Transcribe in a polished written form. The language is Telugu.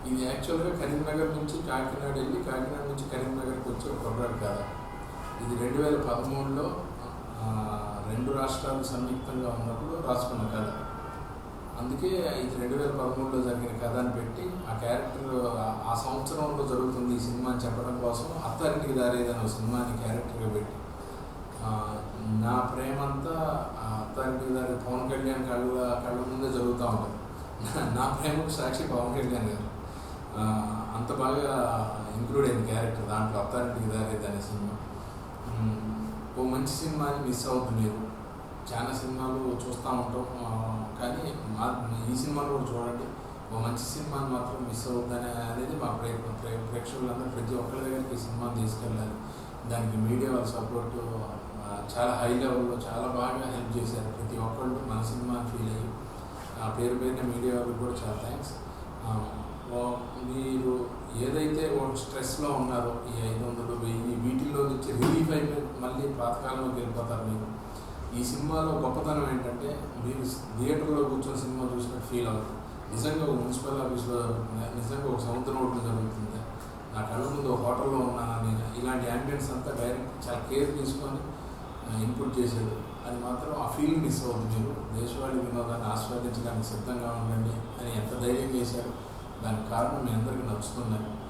ఇది యాక్చువల్గా కరీంనగర్ నుంచి కాకినాడ వెళ్ళి కాకినాడ నుంచి కరీంనగర్కి వచ్చే కుర్రాడు కథ. ఇది 2013లో రెండు రాష్ట్రాలు సంయుక్తంగా ఉన్నప్పుడు రాసుకున్న కథ. అందుకే ఇది 2013లో జరిగిన కథ అని పెట్టి ఆ క్యారెక్టర్ ఆ సంవత్సరంలో జరుగుతుంది ఈ సినిమా అని చెప్పడం కోసం అత్తారింటికి దారేదనే సినిమాని క్యారెక్టర్గా పెట్టి నా ప్రేమంతా అత్తారింటికి దారి పవన్ కళ్యాణ్ కళ్ళ ముందే జరుగుతూ ఉంటుంది. నా ప్రేమకు సాక్షి పవన్ కళ్యాణ్ గారు. అంత బాగా ఇంక్లూడ్ అయింది క్యారెక్టర్ దాంట్లో అత్తారింటికి దారేది అనే సినిమా. ఓ మంచి సినిమాని మిస్ అవుతుంది మీరు. చాలా సినిమాలు చూస్తూ ఉంటాం, కానీ ఈ సినిమాలు కూడా చూడండి. ఓ మంచి సినిమాని మాత్రం మిస్ అవుతుందని అనేది మా ప్రేక్షకులందరూ ప్రతి ఒక్కరి దగ్గరికి ఈ సినిమాని తీసుకెళ్ళాలి. దానికి మీడియా వాళ్ళ సపోర్టు చాలా హై లెవెల్లో చాలా బాగా హెల్ప్ చేశారు. ప్రతి ఒక్కళ్ళు మన సినిమాని ఫీల్ అయ్యి ఆ పేరు పేరున మీడియా వాళ్ళకి కూడా చాలా థ్యాంక్స్. మీరు ఏదైతే స్ట్రెస్లో ఉన్నారో ఈ 500, 1000 వీటిల్లో నుంచి రిలీఫ్ అయిపోయి మళ్ళీ పాతకాలంలోకి వెళ్ళిపోతారు. మీరు ఈ సినిమాలో గొప్పతనం ఏంటంటే మీరు థియేటర్లో కూర్చొని సినిమా చూసినట్టు ఫీల్ అవుతుంది. నిజంగా ఒక మున్సిపల్ ఆఫీస్లో జరుగుతుంది, నిజంగా ఒక సముద్రం ఒడ్డున జరుగుతుంది, నా కళ్ళ ముందు ఒక హోటల్లో ఉన్నాను నేను. ఇలాంటి యాంబియన్స్ అంతా డైరెక్ట్ చాలా కేర్ తీసుకొని ఇన్పుట్ చేసేది. అది మాత్రం ఆ ఫీల్ మిస్ అవుతుంది. మీరు దేశవాళీ వినోదాన్ని ఆస్వాదించడానికి సిద్ధంగా ఉండండి అని ఎంత ధైర్యం చేశారు. దానికి కారణం మీ అందరికీ నచ్చుతున్నాయి.